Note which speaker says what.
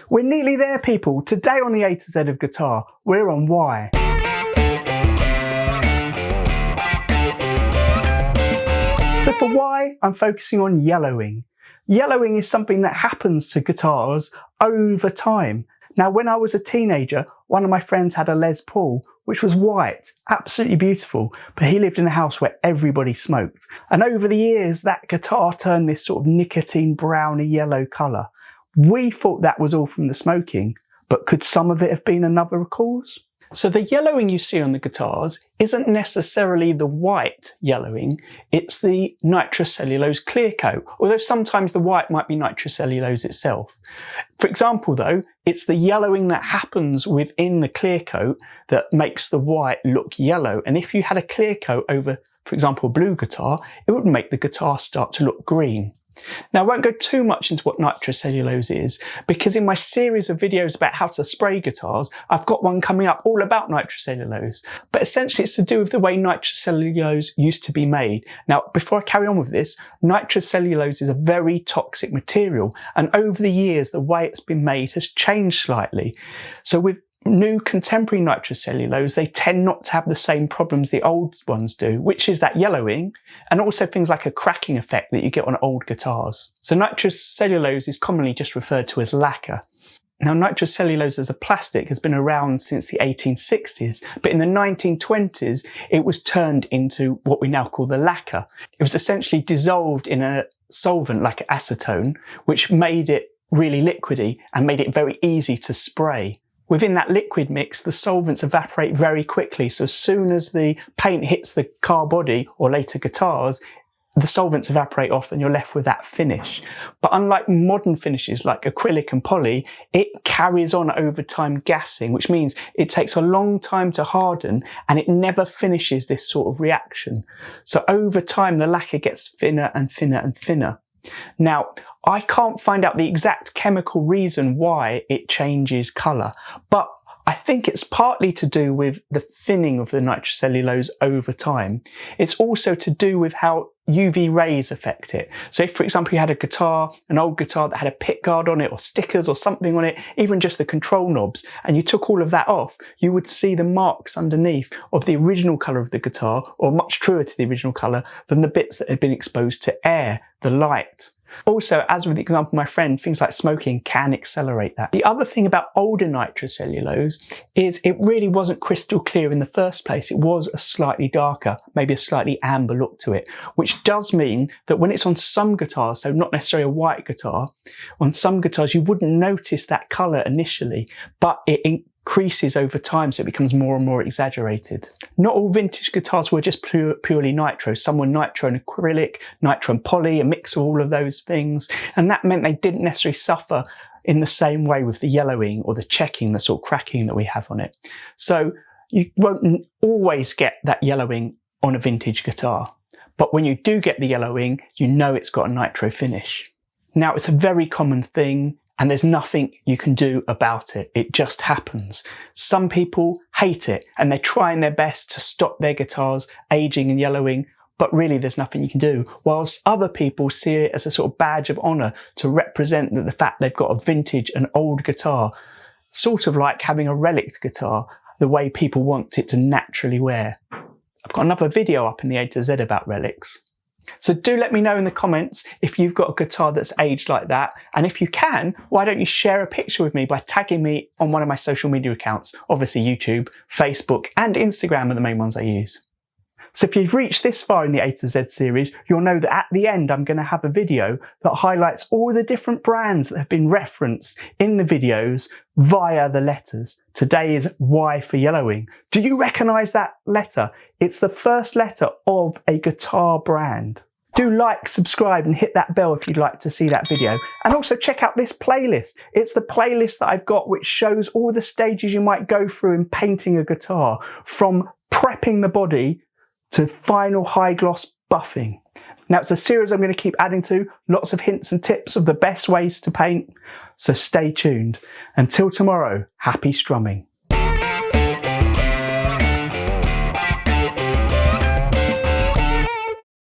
Speaker 1: We're nearly there, people. Today on the A to Z of guitar, we're on why. So for why, I'm focusing on yellowing. Yellowing is something that happens to guitars over time. Now, when I was a teenager, one of my friends had a Les Paul, which was white, absolutely beautiful, but he lived in a house where everybody smoked. And over the years, that guitar turned this sort of nicotine browny yellow colour. We thought that was all from the smoking, but could some of it have been another cause? So the yellowing you see on the guitars isn't necessarily the white yellowing, it's the nitrocellulose clear coat, although sometimes the white might be nitrocellulose itself. For example though, it's the yellowing that happens within the clear coat that makes the white look yellow, and if you had a clear coat over, for example, a blue guitar, it would make the guitar start to look green. Now, I won't go too much into what nitrocellulose is, because in my series of videos about how to spray guitars, I've got one coming up all about nitrocellulose. But essentially, it's to do with the way nitrocellulose used to be made. Now, before I carry on with this, nitrocellulose is a very toxic material, and over the years, the way it's been made has changed slightly. So with new contemporary nitrocellulose, they tend not to have the same problems the old ones do, which is that yellowing, and also things like a cracking effect that you get on old guitars. So nitrocellulose is commonly just referred to as lacquer. Now, nitrocellulose as a plastic has been around since the 1860s, but in the 1920s, it was turned into what we now call the lacquer. It was essentially dissolved in a solvent like acetone, which made it really liquidy and made it very easy to spray. Within that liquid mix, the solvents evaporate very quickly, so as soon as the paint hits the car body, or later guitars, the solvents evaporate off and you're left with that finish. But unlike modern finishes like acrylic and poly, it carries on over time gassing, which means it takes a long time to harden and it never finishes this sort of reaction. So over time, the lacquer gets thinner and thinner and thinner. Now, I can't find out the exact chemical reason why it changes colour, but I think it's partly to do with the thinning of the nitrocellulose over time. It's also to do with how UV rays affect it. So if, for example, you had a guitar, an old guitar that had a pick guard on it or stickers or something on it, even just the control knobs, and you took all of that off, you would see the marks underneath of the original colour of the guitar, or much truer to the original colour than the bits that had been exposed to air, the light. Also, as with the example of my friend, things like smoking can accelerate that. The other thing about older nitrocellulose is it really wasn't crystal clear in the first place. It was a slightly darker, maybe a slightly amber look to it, which does mean that when it's on some guitars, so not necessarily a white guitar, on some guitars you wouldn't notice that colour initially, but it increases over time, so it becomes more and more exaggerated. Not all vintage guitars were just purely nitro. Some were nitro and acrylic, nitro and poly, a mix of all of those things, and that meant they didn't necessarily suffer in the same way with the yellowing or the checking, the sort of cracking that we have on it. So you won't always get that yellowing on a vintage guitar, but when you do get the yellowing, you know it's got a nitro finish. Now, it's a very common thing, and there's nothing you can do about it. It just happens. Some people hate it and they're trying their best to stop their guitars aging and yellowing, but really there's nothing you can do. Whilst other people see it as a sort of badge of honour to represent the fact they've got a vintage and old guitar, sort of like having a relic guitar, the way people want it to naturally wear. I've got another video up in the A to Z about relics. So do let me know in the comments if you've got a guitar that's aged like that, and if you can, why don't you share a picture with me by tagging me on one of my social media accounts, obviously YouTube, Facebook and Instagram are the main ones I use. So if you've reached this far in the A to Z series, you'll know that at the end I'm going to have a video that highlights all the different brands that have been referenced in the videos via the letters. Today is Y for yellowing. Do you recognise that letter? It's the first letter of a guitar brand. Do like, subscribe and hit that bell if you'd like to see that video. And also check out this playlist. It's the playlist that I've got which shows all the stages you might go through in painting a guitar, from prepping the body to final high gloss buffing. Now, it's a series I'm going to keep adding to, lots of hints and tips of the best ways to paint, so stay tuned. Until tomorrow, happy strumming.